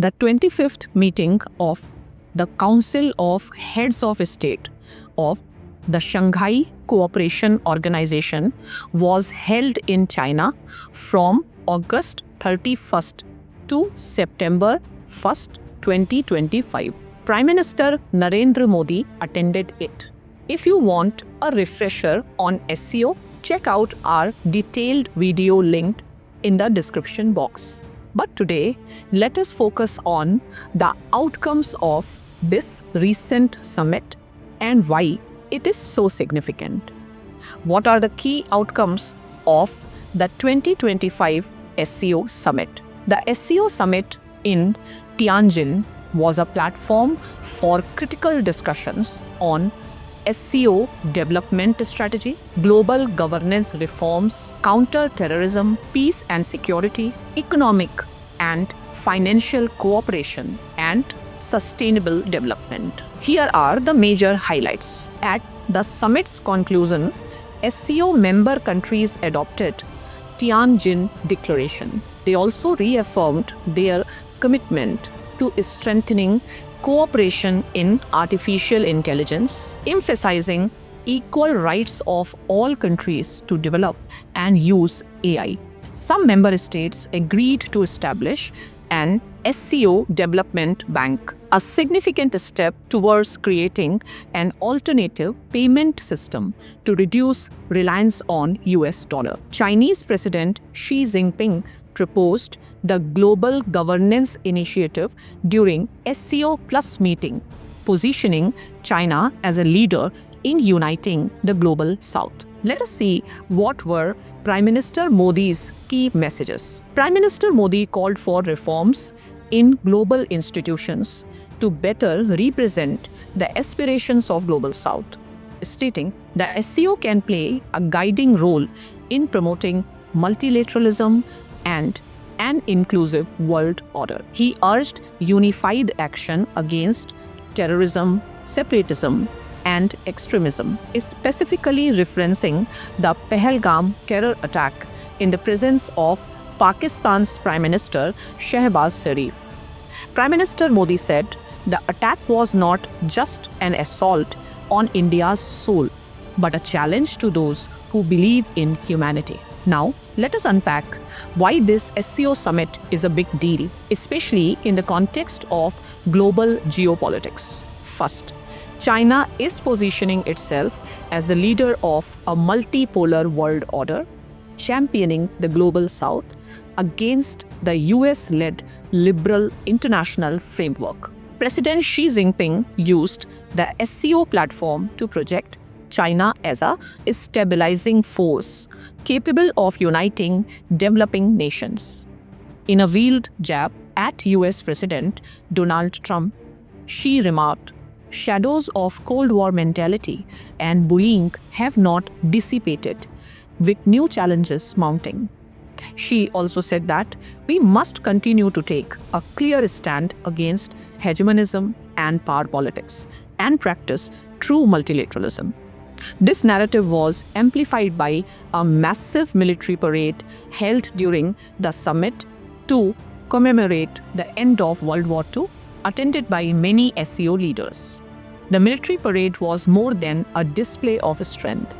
The 25th meeting of the Council of Heads of State of the Shanghai Cooperation Organization was held in China from August 31st to September 1st, 2025. Prime Minister Narendra Modi attended it. If you want a refresher on SCO, check out our detailed video linked in the description box. But today, let us focus on the outcomes of this recent summit and why it is so significant. What are the key outcomes of the 2025 SCO summit? The SCO summit in Tianjin was a platform for critical discussions on SCO development strategy, global governance reforms, counter-terrorism, peace and security, economic and financial cooperation, and sustainable development. Here are the major highlights. At the summit's conclusion, SCO member countries adopted Tianjin Declaration. They also reaffirmed their commitment to strengthening cooperation in artificial intelligence, emphasizing equal rights of all countries to develop and use AI. Some member states agreed to establish an SCO development bank, a significant step towards creating an alternative payment system to reduce reliance on US dollar. Chinese President Xi Jinping proposed the Global Governance Initiative during SCO Plus meeting, positioning China as a leader in uniting the global South. Let us see what were Prime Minister Modi's key messages. Prime Minister Modi called for reforms in global institutions to better represent the aspirations of global South, stating that SCO can play a guiding role in promoting multilateralism and an inclusive world order. He urged unified action against terrorism, separatism, and extremism, specifically referencing the Pahalgam terror attack in the presence of Pakistan's Prime Minister Shehbaz Sharif. Prime Minister Modi said the attack was not just an assault on India's soul, but a challenge to those who believe in humanity. Now, let us unpack why this SCO summit is a big deal, especially in the context of global geopolitics. First, China is positioning itself as the leader of a multipolar world order, championing the global South against the US-led liberal international framework. President Xi Jinping used the SCO platform to project China as a stabilizing force capable of uniting developing nations. In a veiled jab at US President Donald Trump, Xi remarked, "Shadows of Cold War mentality and bullying have not dissipated, with new challenges mounting." Xi also said that we must continue to take a clear stand against hegemonism and power politics and practice true multilateralism. This narrative was amplified by a massive military parade held during the summit to commemorate the end of World War II, attended by many SCO leaders. The military parade was more than a display of strength.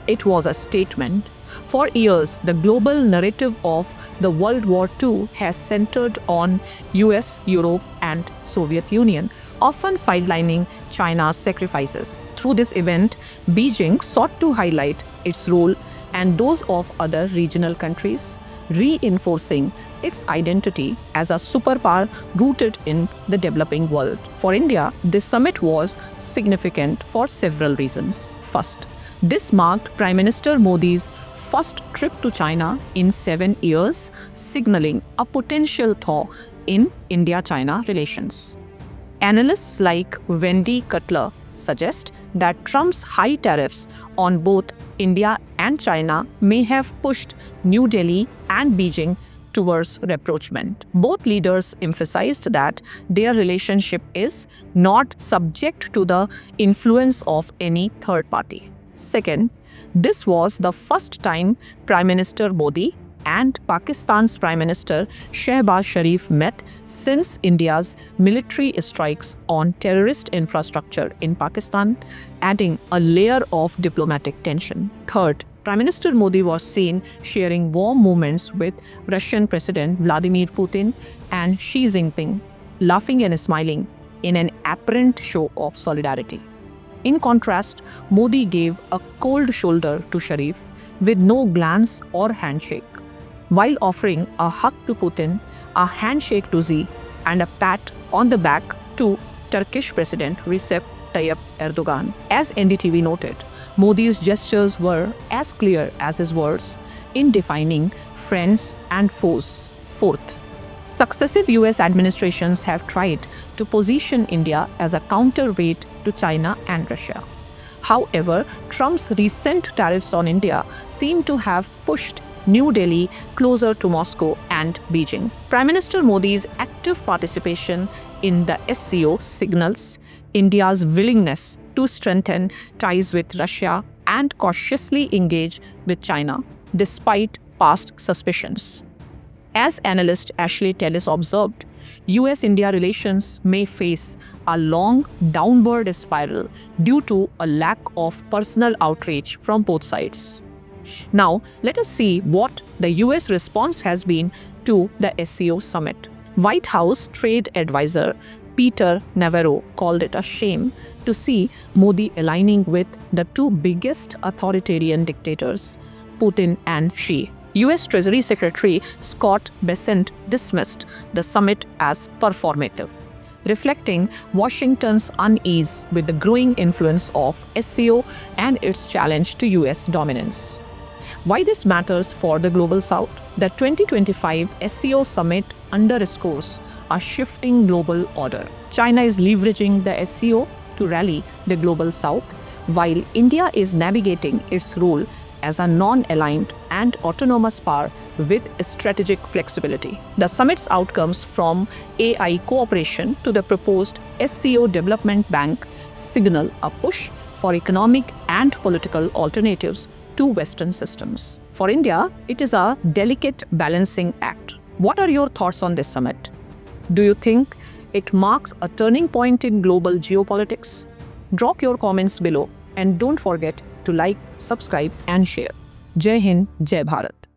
It was a statement. For years, the global narrative of the World War II has centered on US, Europe, and Soviet Union, often sidelining China's sacrifices. Through this event, Beijing sought to highlight its role and those of other regional countries, reinforcing its identity as a superpower rooted in the developing world. For India, this summit was significant for several reasons. First, this marked Prime Minister Modi's first trip to China in 7 years, signaling a potential thaw in India-China relations. Analysts like Wendy Cutler suggest that Trump's high tariffs on both India and China may have pushed New Delhi and Beijing towards rapprochement. Both leaders emphasized that their relationship is not subject to the influence of any third party. Second, this was the first time Prime Minister Modi and Pakistan's Prime Minister Shehbaz Sharif met since India's military strikes on terrorist infrastructure in Pakistan, adding a layer of diplomatic tension. Third, Prime Minister Modi was seen sharing warm moments with Russian President Vladimir Putin and Xi Jinping, laughing and smiling in an apparent show of solidarity. In contrast, Modi gave a cold shoulder to Sharif with no glance or handshake, while offering a hug to Putin, a handshake to Xi, and a pat on the back to Turkish President Recep Tayyip Erdogan. As NDTV noted, Modi's gestures were as clear as his words in defining friends and foes. Fourth, successive US administrations have tried to position India as a counterweight to China and Russia. However, Trump's recent tariffs on India seem to have pushed New Delhi closer to Moscow and Beijing. Prime Minister Modi's active participation in the SCO signals India's willingness to strengthen ties with Russia and cautiously engage with China, despite past suspicions. As analyst Ashley Tellis observed, US-India relations may face a long downward spiral due to a lack of personal outreach from both sides. Now, let us see what the US response has been to the SCO summit. White House Trade Advisor Peter Navarro called it a shame to see Modi aligning with the two biggest authoritarian dictators, Putin and Xi. US Treasury Secretary Scott Bessent dismissed the summit as performative, reflecting Washington's unease with the growing influence of SCO and its challenge to US dominance. Why this matters for the Global South? The 2025 SCO summit underscores a shifting global order. China is leveraging the SCO to rally the Global South, while India is navigating its role as a non-aligned and autonomous power with strategic flexibility. The summit's outcomes, from AI cooperation to the proposed SCO Development Bank, signal a push for economic and political alternatives to Western systems. For India, it is a delicate balancing act. What are your thoughts on this summit? Do you think it marks a turning point in global geopolitics? Drop your comments below and don't forget to like, subscribe and share. Jai Hind, Jai Bharat.